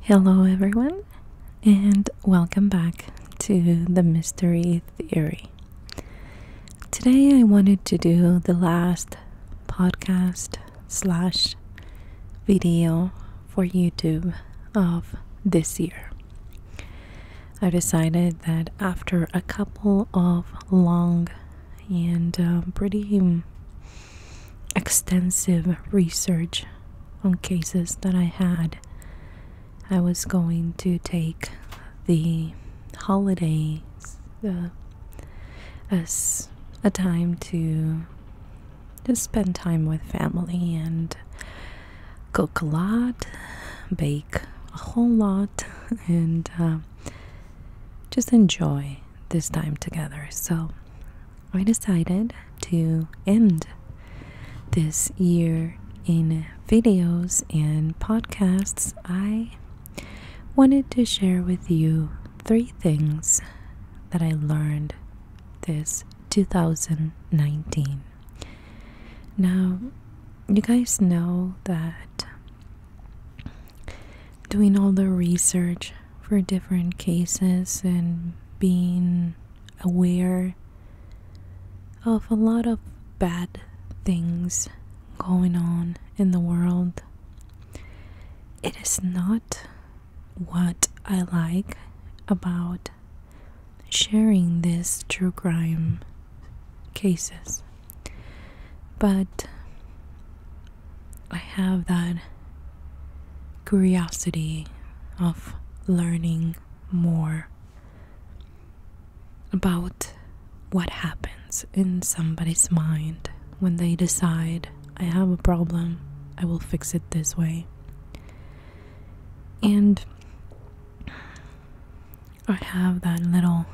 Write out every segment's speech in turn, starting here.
Hello, everyone, and welcome back to the Mystery Theory. Today, I wanted to do the last podcast slash video for YouTube of this year. I decided that after a couple of long and pretty extensive research on cases that I had, I was going to take the holidays as a time to just spend time with family and cook a lot, bake a whole lot, and just enjoy this time together. So I decided to end this year in videos and podcasts. I wanted to share with you 3 things that I learned this 2019. Now, you guys know that doing all the research for different cases and being aware of a lot of bad things going on in the world, it is not what I like about sharing these true crime cases, but I have that curiosity of learning more about what happens in somebody's mind when they decide, I have a problem, I will fix it this way. And I have that little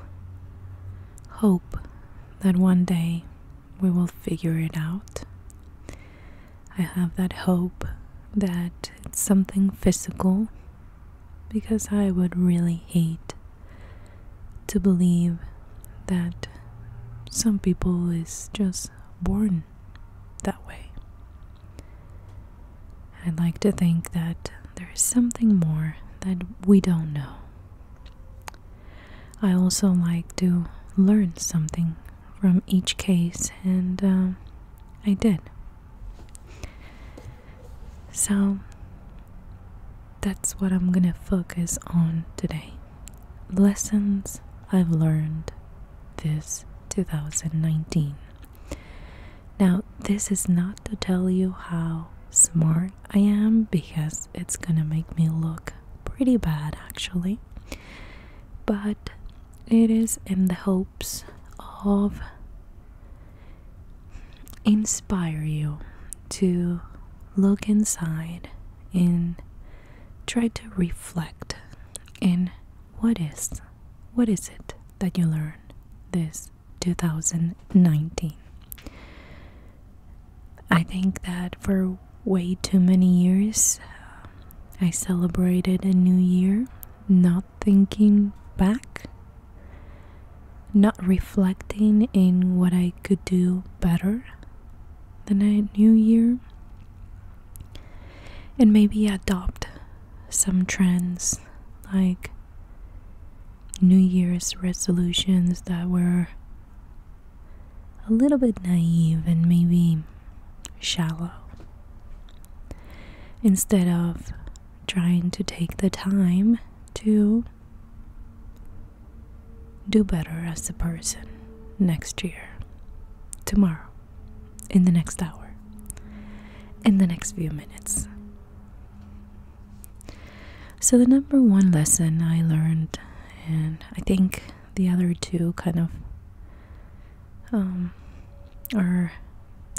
hope that one day we will figure it out. I have that hope that it's something physical, because I would really hate to believe that some people is just born that way. I'd like to think that there is something more that we don't know. I also like to learn something from each case, and I did. So that's what I'm gonna focus on today. Lessons I've learned this 2019. Now, this is not to tell you how smart I am, because it's gonna make me look pretty bad actually, but it is in the hopes of inspire you to look inside and try to reflect in what is it that you learned this 2019. I think that for way too many years I celebrated a new year not thinking back, not reflecting in what I could do better than a new year, and maybe adopt some trends like New Year's resolutions that were a little bit naive and maybe shallow, instead of trying to take the time to do better as a person next year, tomorrow, in the next hour, in the next few minutes. So the number one lesson I learned, and I think the other two kind of are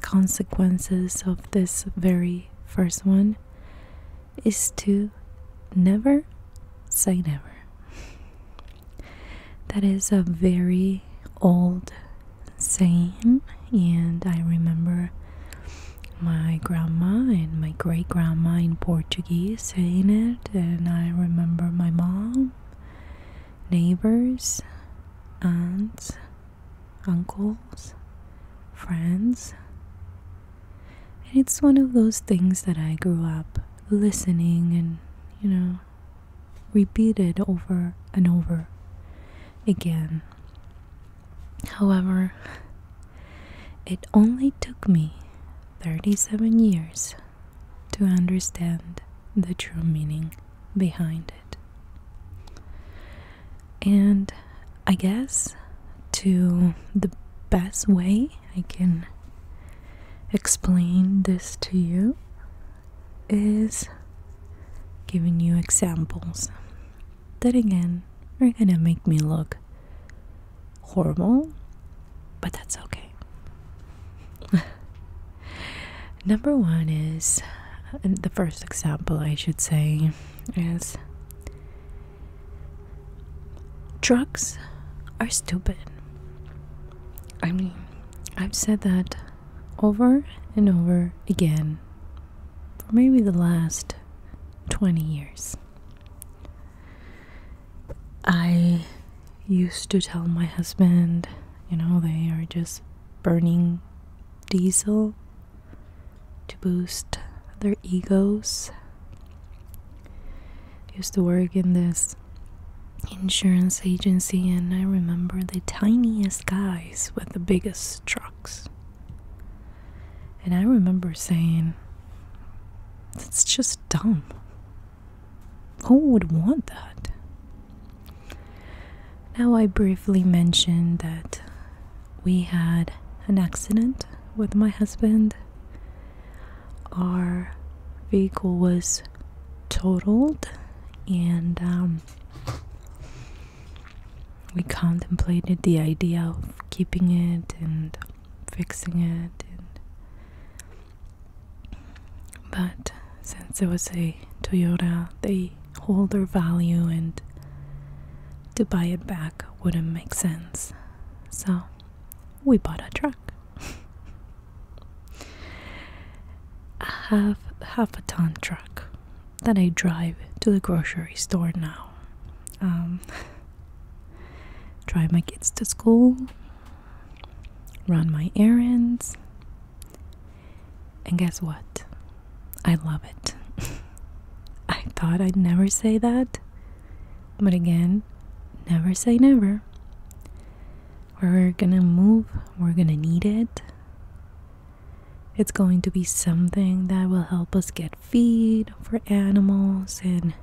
consequences of this very first one, is to never say never. That is a very old saying, and I remember my grandma and my great grandma in Portuguese saying it, and I remember my mom, neighbors, aunts, uncles, friends. And it's one of those things that I grew up listening and, repeated over and over again. However, it only took me 37 years to understand the true meaning behind it. And I guess to the best way I can explain this to you is giving you examples that again are gonna make me look horrible, but that's okay. Number one is, the first example I should say is, trucks are stupid. I mean, I've said that over and over again for maybe the last 20 years. I used to tell my husband, they are just burning diesel to boost their egos. I used to work in this insurance agency, and I remember the tiniest guys with the biggest trucks. And I remember saying, that's just dumb. Who would want that? Now, I briefly mentioned that we had an accident with my husband. Our vehicle was totaled, and we contemplated the idea of keeping it and fixing it, but since it was a Toyota, they hold their value, and to buy it back wouldn't make sense. So we bought a truck. Half a ton truck that I drive to the grocery store now. Drive my kids to school, run my errands, and guess what? I love it. I thought I'd never say that, but again, never say never. We're gonna move, we're gonna need it. It's going to be something that will help us get feed for animals and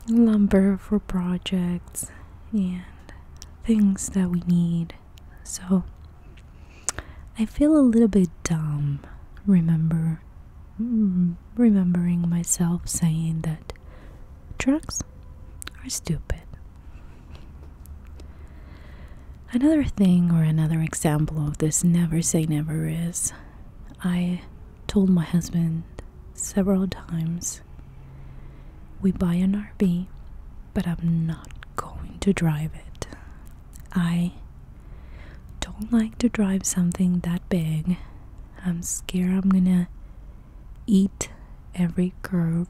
lumber for projects and things that we need. So I feel a little bit dumb remembering myself saying that trucks are stupid. Another thing, or another example of this never say never, is I told my husband several times, we buy an RV, but I'm not going to drive it. I don't like to drive something that big. I'm scared I'm gonna eat every curve,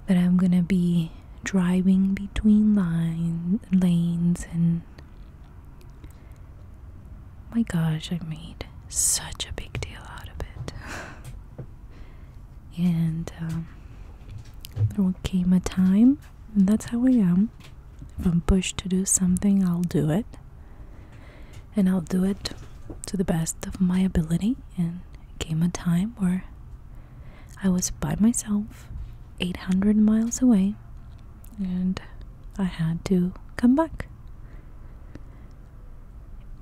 that I'm gonna be driving between lanes, and my gosh, I made such a big deal out of it. And there came a time, and that's how I am. If I'm pushed to do something, I'll do it, and I'll do it to the best of my ability. And it came a time where I was by myself 800 miles away, and I had to come back,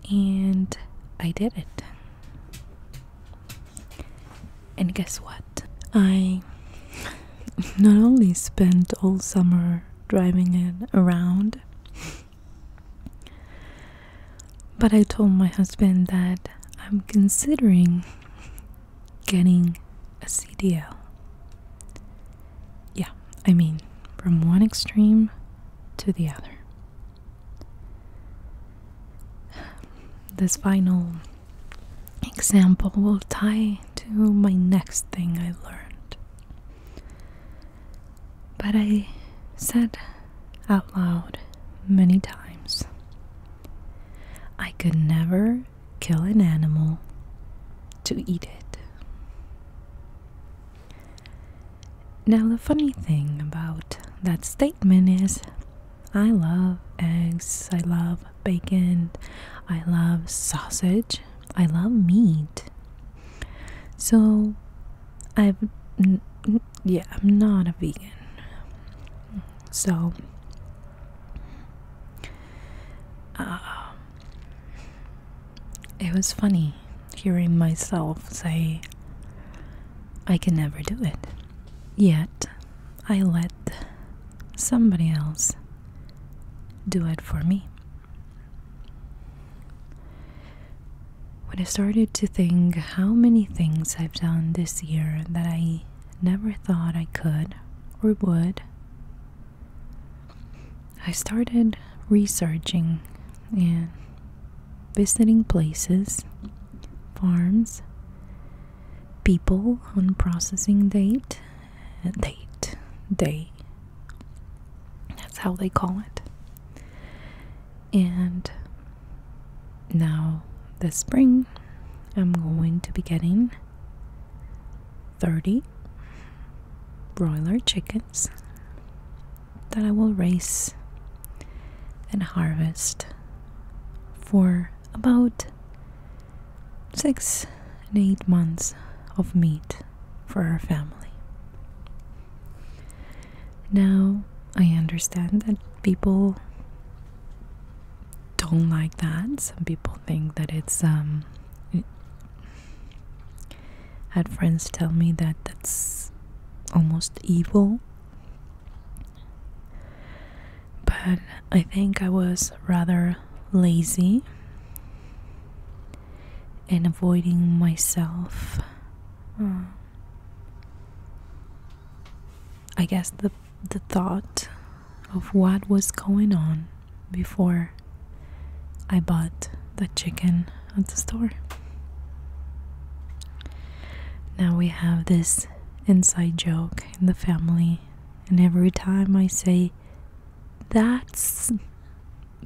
and I did it. And guess what? I not only spent all summer driving it around, but I told my husband that I'm considering getting a CDL. Yeah, I mean, from one extreme to the other. This final example will tie to my next thing I learned. But I said out loud many times, I could never kill an animal to eat it. Now, the funny thing about that statement is I love eggs, I love bacon, I love sausage, I love meat. So, yeah, I'm not a vegan. So, it was funny hearing myself say I can never do it. Yet, I let somebody else do it for me. When I started to think how many things I've done this year that I never thought I could or would, I started researching and visiting places, farms, people on processing day. That's how they call it. And now this spring, I'm going to be getting 30 broiler chickens that I will raise and harvest for about 6 and 8 months of meat for our family. Now, I understand that people don't like that. Some people think that it's had friends tell me that that's almost evil. But I think I was rather lazy and avoiding myself. I guess the thought of what was going on before I bought the chicken at the store. Now we have this inside joke in the family, and every time I say that's,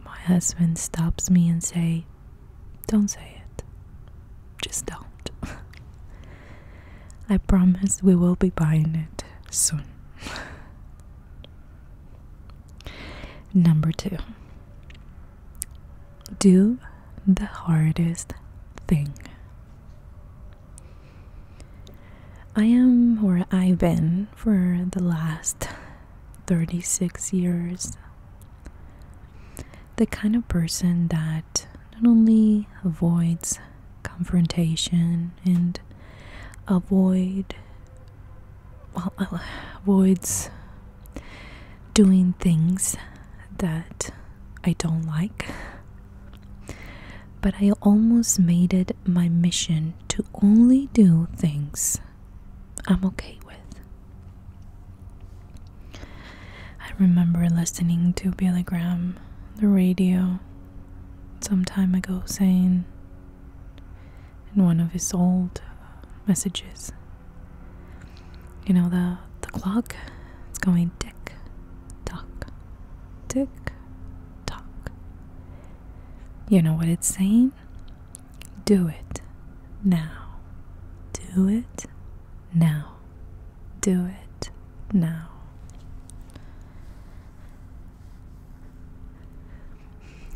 my husband stops me and say, don't say it, just don't. I promise we will be buying it soon. Number 2, do the hardest thing. I've been for the last 36 years the kind of person that not only avoids confrontation and avoids doing things that I don't like, but I almost made it my mission to only do things I'm okay with. I remember listening to Billy Graham, the radio, some time ago, saying in one of his old messages, you know, the clock is going tick tock, tick tock. You know what it's saying? Do it now. Do it now. Do it now.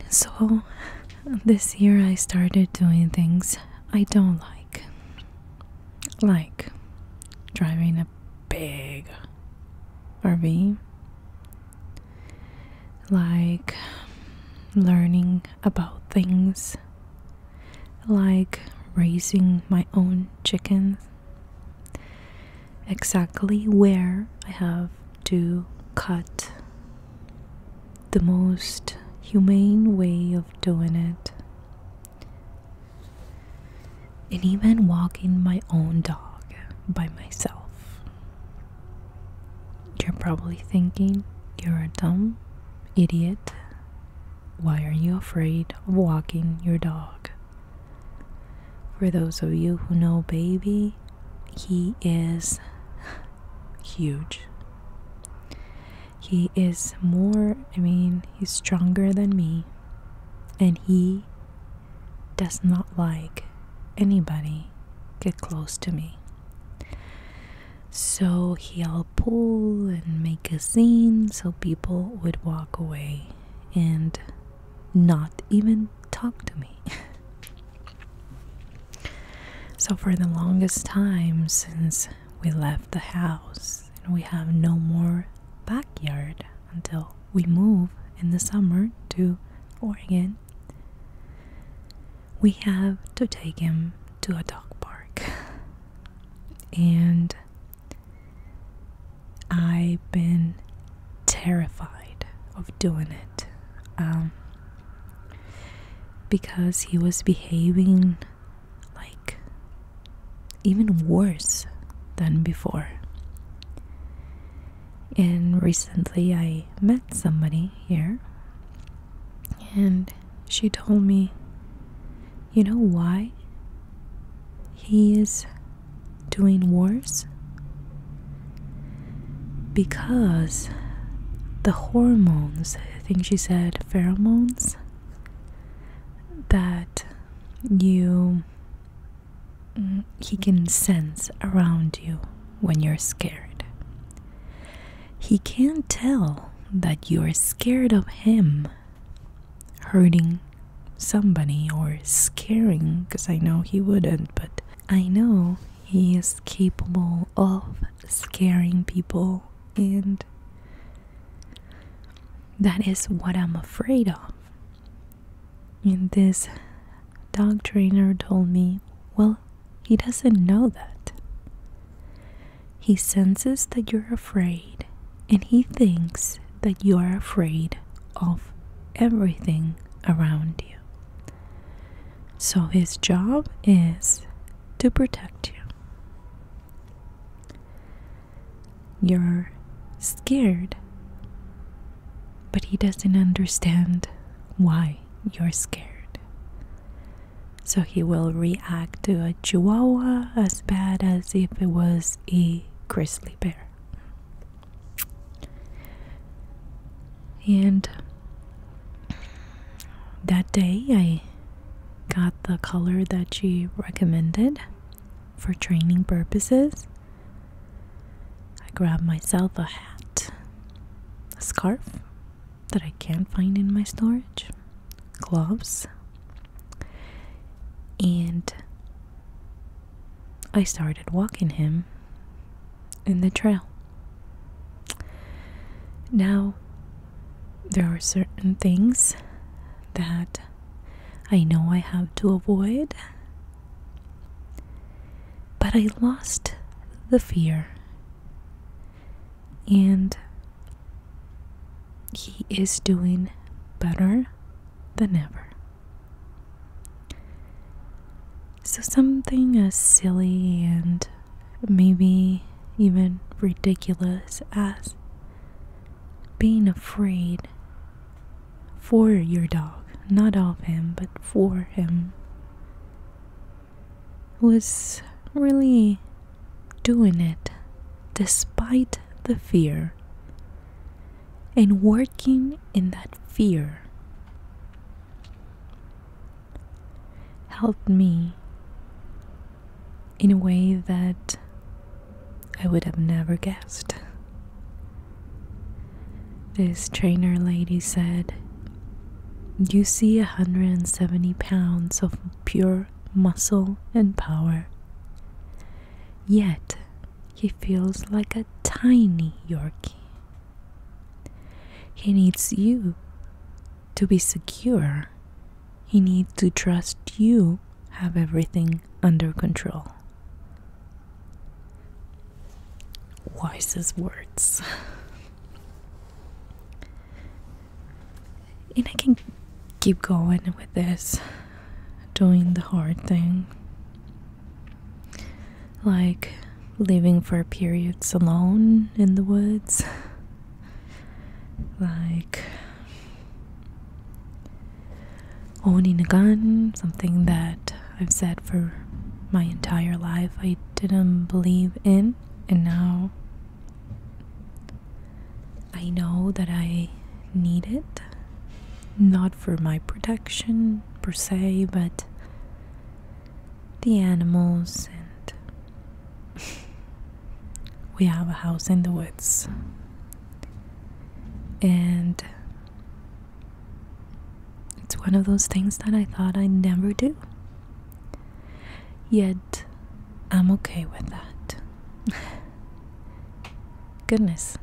So this year I started doing things I don't like driving a big RV, like learning about things, like raising my own chickens, exactly where I have to cut the most humane way of doing it, and even walking my own dog by myself. You're probably thinking, you're a dumb idiot. Why are you afraid of walking your dog? For those of you who know Baby, he is huge. He is he's stronger than me, and he does not like anybody get close to me. So he'll pull and make a scene so people would walk away and not even talk to me. So for the longest time since we left the house, and we have no more backyard until we move in the summer to Oregon, we have to take him to a dog park. And I've been terrified of doing it because he was behaving like even worse than before. And recently I met somebody here, and she told me, you know why he is doing worse? Because the hormones, I think she said pheromones, that he can sense around you when you're scared. He can't tell that you're scared of him hurting somebody or scaring, because I know he wouldn't, but I know he is capable of scaring people, and that is what I'm afraid of. And this dog trainer told me, well, he doesn't know that. He senses that you're afraid, and he thinks that you are afraid of everything around you. So his job is to protect you. You're scared, but he doesn't understand why you're scared. So he will react to a chihuahua as bad as if it was a grizzly bear. And that day I got the color that she recommended for training purposes. I grabbed myself a hat, a scarf that I can't find in my storage, gloves, and I started walking him in the trail. Now, there are certain things that I know I have to avoid, but I lost the fear, and he is doing better than ever. So something as silly and maybe even ridiculous as being afraid for your dog, not of him, but for him, was really doing it despite the fear, and working in that fear helped me in a way that I would have never guessed. This trainer lady said, you see 170 pounds of pure muscle and power, yet he feels like a tiny Yorkie. He needs you to be secure. He needs to trust you have everything under control. Wisest words. And I can keep going with this, doing the hard thing, like living for periods alone in the woods, like owning a gun, something that I've said for my entire life I didn't believe in, and now I know that I need it, not for my protection per se, but the animals and we have a house in the woods. And it's one of those things that I thought I'd never do. Yet, I'm okay with that. Goodness,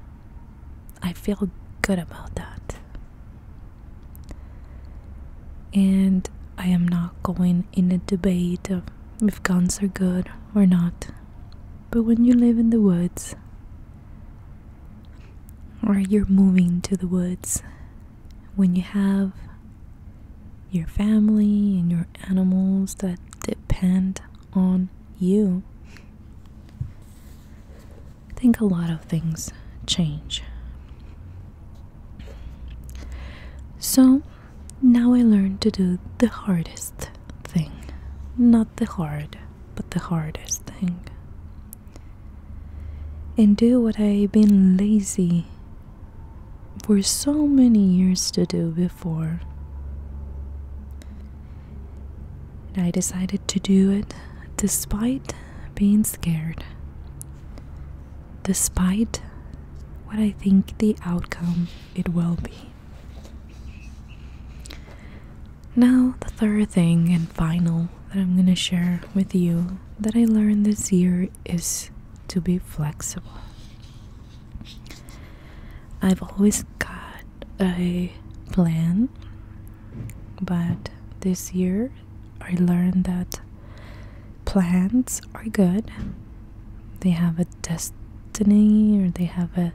I feel good about that. And I am not going in a debate of if guns are good or not. But when you live in the woods, or you're moving to the woods, when you have your family and your animals that depend on you, I think a lot of things change. So now I learned to do the hardest thing. Not the hard, but the hardest thing. And do what I've been lazy for so many years to do before. And I decided to do it despite being scared. Despite what I think the outcome it will be. Now, the third thing and final that I'm gonna share with you that I learned this year is to be flexible. I've always got a plan, but this year I learned that plans are good. They have a destiny, or they have a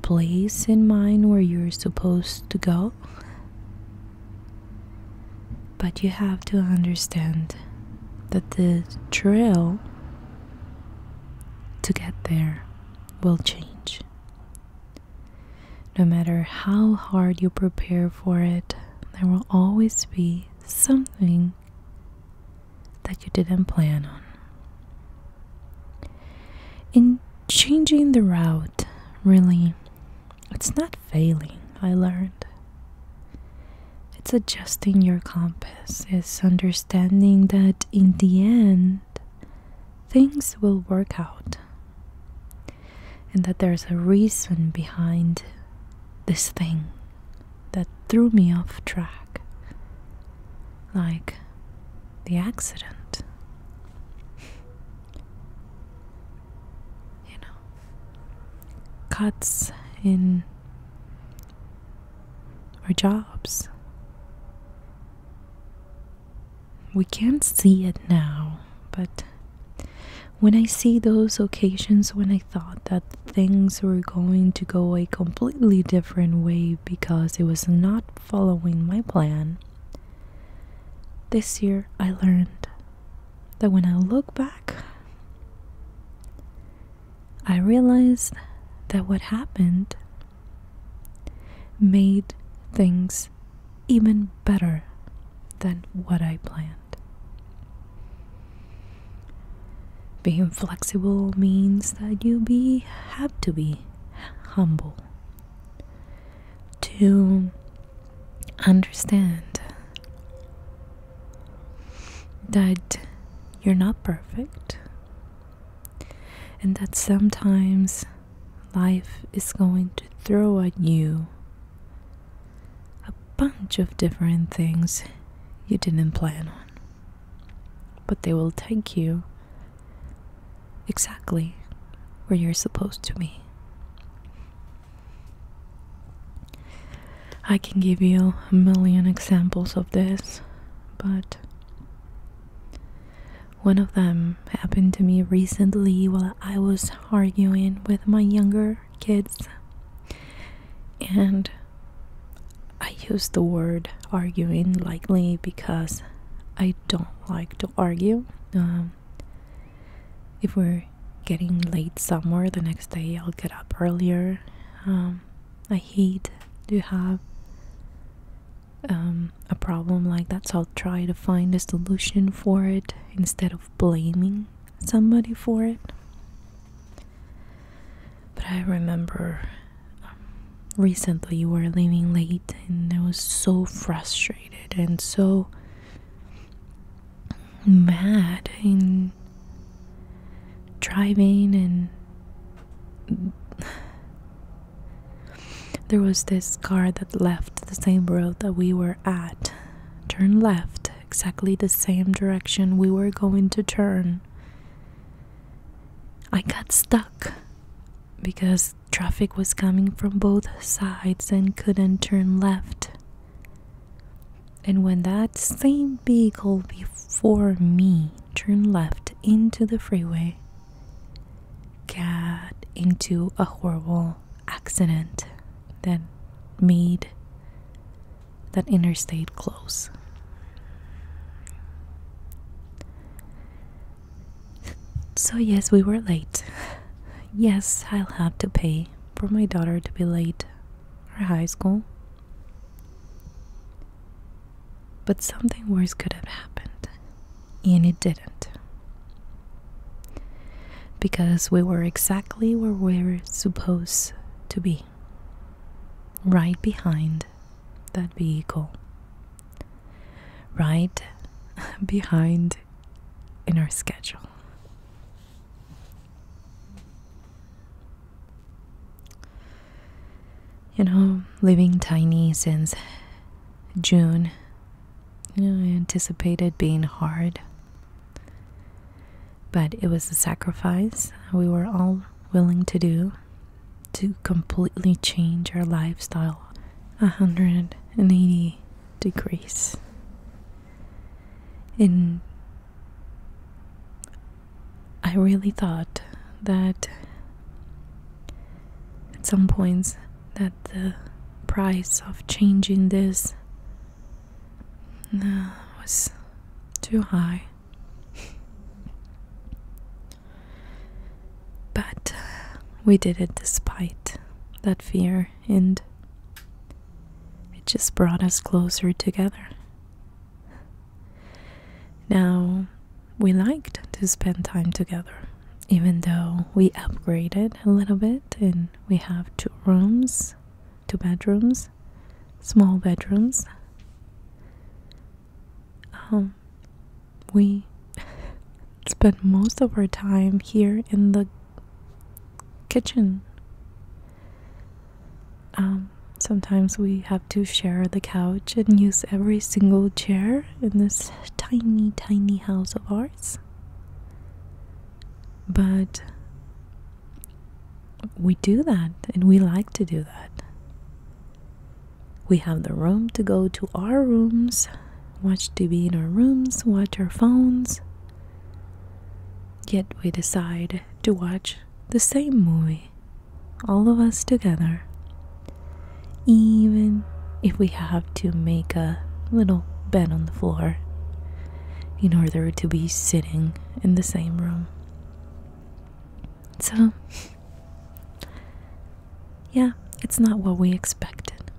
place in mind where you're supposed to go. But you have to understand that the trail to get there will change. No matter how hard you prepare for it, there will always be something that you didn't plan on. In changing the route, really, it's not failing, I learned. It's adjusting your compass. It's understanding that in the end, things will work out. And that there's a reason behind this thing that threw me off track. Like the accident. You know, cuts in our jobs. We can't see it now, but when I see those occasions when I thought that things were going to go a completely different way because it was not following my plan, this year I learned that when I look back, I realized that what happened made things even better than what I planned. Being flexible means that you have to be humble, to understand that you're not perfect, and that sometimes life is going to throw at you a bunch of different things you didn't plan on, but they will take you exactly where you're supposed to be. I can give you a million examples of this, but one of them happened to me recently while I was arguing with my younger kids. And I use the word arguing lightly because I don't like to argue. If we're getting late somewhere, the next day I'll get up earlier. I hate to have a problem like that, so I'll try to find a solution for it instead of blaming somebody for it. But I remember recently we were leaving late, and I was so frustrated and so mad in driving and there was this car that left the same road that we were at, turned left, exactly the same direction we were going to turn. I got stuck because traffic was coming from both sides and couldn't turn left. And when that same vehicle before me turned left into the freeway, got into a horrible accident that made that interstate close. So yes, we were late. Yes, I'll have to pay for my daughter to be late for high school. But something worse could have happened, and it didn't. Because we were exactly where we were supposed to be, right behind that vehicle, right behind in our schedule. You know, living tiny since June, I anticipated being hard. But it was a sacrifice we were all willing to do to completely change our lifestyle 180 degrees. And I really thought that at some points that the price of changing this was too high. But we did it despite that fear, and it just brought us closer together. Now, we liked to spend time together, even though we upgraded a little bit and we have 2 bedrooms, small bedrooms. We spend most of our time here in the kitchen. Sometimes we have to share the couch and use every single chair in this tiny house of ours. But we do that, and we like to do that. We have the room to go to our rooms, watch TV in our rooms, watch our phones. Yet we decide to watch the same movie, all of us together, even if we have to make a little bed on the floor in order to be sitting in the same room. So, yeah, it's not what we expected.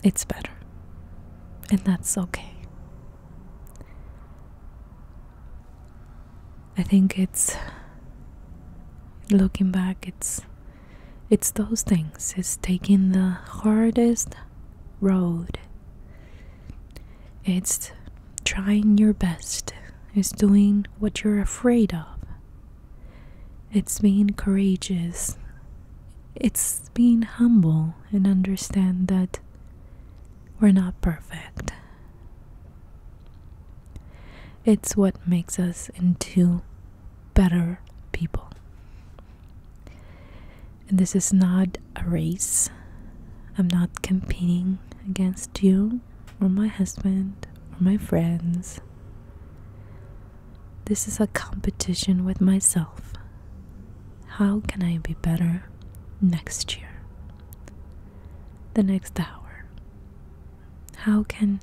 It's better. And that's okay. I think it's, looking back, it's those things. It's taking the hardest road. It's trying your best. It's doing what you're afraid of. It's being courageous. It's being humble and understand that we're not perfect. It's what makes us into better people. And this is not a race. I'm not competing against you or my husband or my friends. This is a competition with myself. How can I be better next year? The next hour? How can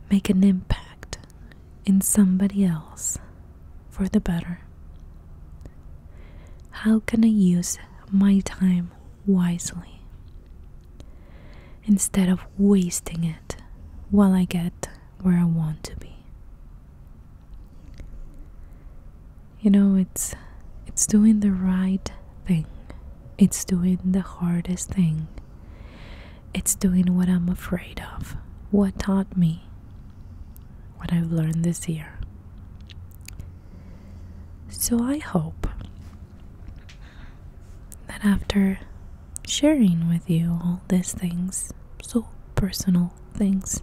I make an impact in somebody else for the better? How can I use my time wisely instead of wasting it while I get where I want to be? You know, it's doing the right thing. It's doing the hardest thing. It's doing what I'm afraid of. What taught me what I've learned this year. So I hope that after sharing with you all these things, so personal things,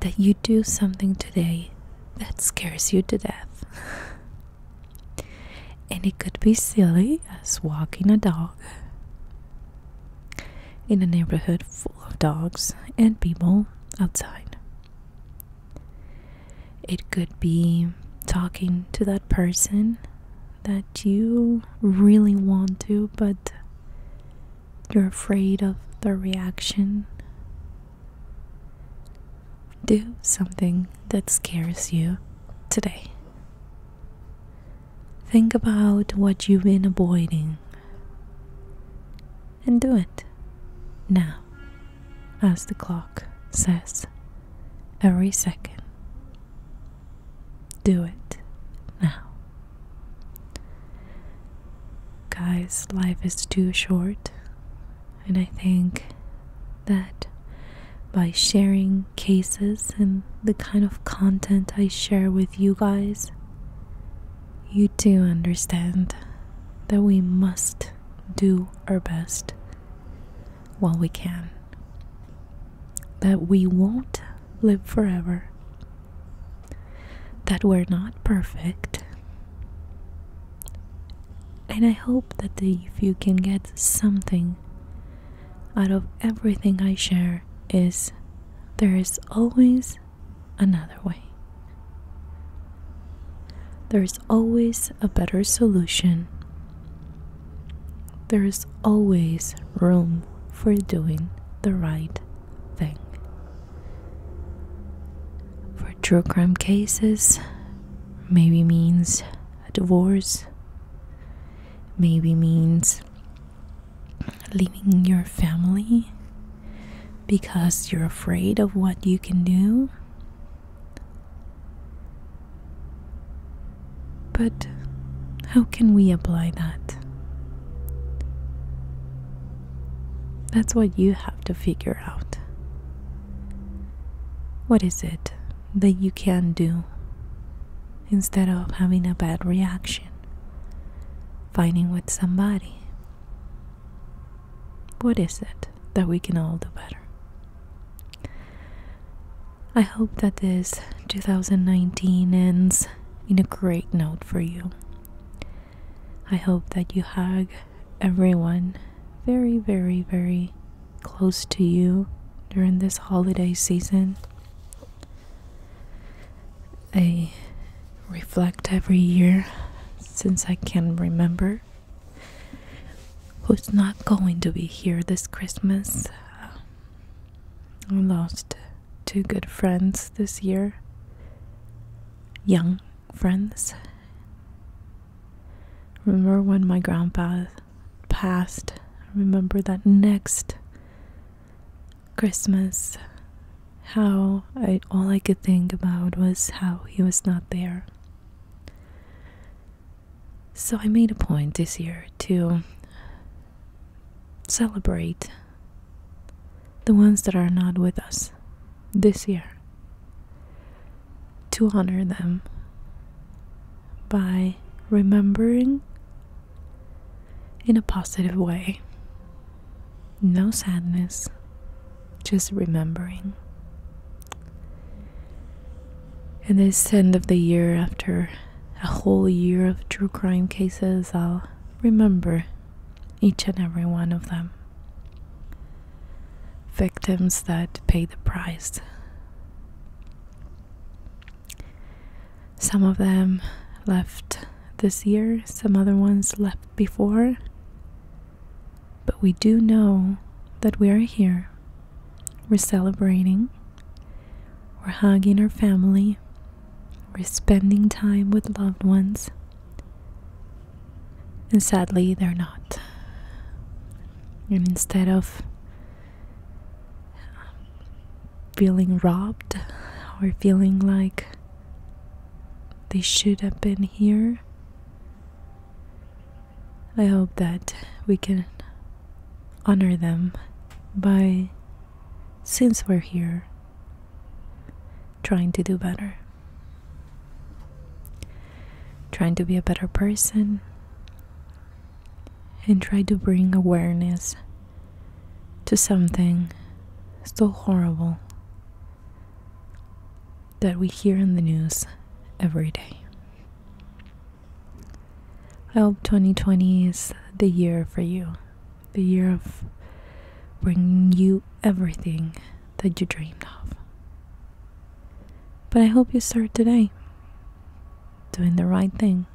that you do something today that scares you to death. And it could be silly as walking a dog in a neighborhood full of dogs and people outside. It could be talking to that person that you really want to, but you're afraid of the reaction. Do something that scares you today. Think about what you've been avoiding and do it now, as the clock says, every second. Do it now. Guys, life is too short, and I think that by sharing cases and the kind of content I share with you guys, you do understand that we must do our best while we can. That we won't live forever. That we're not perfect. And I hope that if you can get something out of everything I share, is there is always another way. There's always a better solution. There is always room for doing the right thing. For true crime cases, maybe means a divorce, maybe means leaving your family because you're afraid of what you can do. But how can we apply that? That's what you have to figure out. What is it that you can do instead of having a bad reaction, fighting with somebody? What is it that we can all do better? I hope that this 2019 ends in a great note for you. I hope that you hug everyone very, very, very close to you during this holiday season. I reflect every year since I can remember who's not going to be here this Christmas. I lost two good friends this year, young friends. Remember when my grandpa passed? I remember that next Christmas, all I could think about was how he was not there. So I made a point this year to celebrate the ones that are not with us this year, to honor them by remembering in a positive way. No sadness, just remembering. And this end of the year, after a whole year of true crime cases, I'll remember each and every one of them. Victims that pay the price. Some of them left this year, some other ones left before. But we do know that we are here. We're celebrating. We're hugging our family. We're spending time with loved ones. And sadly, they're not. And instead of feeling robbed or feeling like they should have been here, I hope that we can honor them by, since we're here, trying to do better, trying to be a better person, and try to bring awareness to something so horrible that we hear in the news every day. I hope 2020 is the year for you, the year of bringing you everything that you dreamed of. But I hope you start today doing the right thing,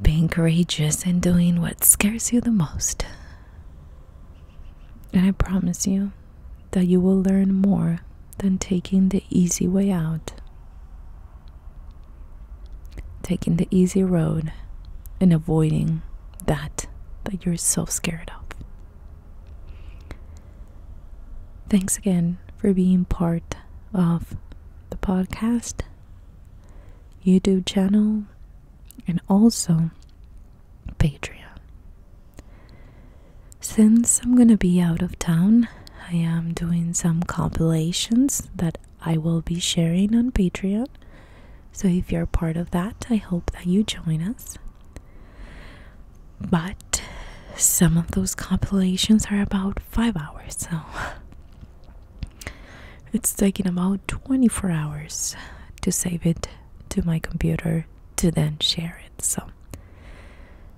being courageous and doing what scares you the most. And I promise you that you will learn more than taking the easy way out, taking the easy road and avoiding that you're so scared of. Thanks again for being part of the podcast, YouTube channel, and also Patreon. Since I'm gonna be out of town, I am doing some compilations that I will be sharing on Patreon. So if you're part of that, I hope that you join us. But some of those compilations are about 5 hours, so it's taking about 24 hours to save it to my computer to then share it. So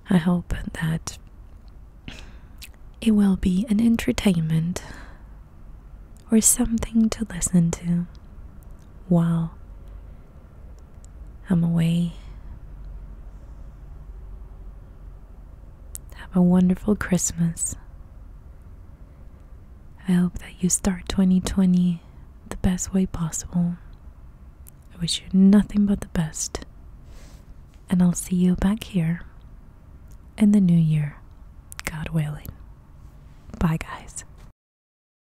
I hope that it will be an entertainment or something to listen to while I'm away. Have a wonderful Christmas. I hope that you start 2020 the best way possible. I wish you nothing but the best. And I'll see you back here in the new year, God willing. Bye, guys.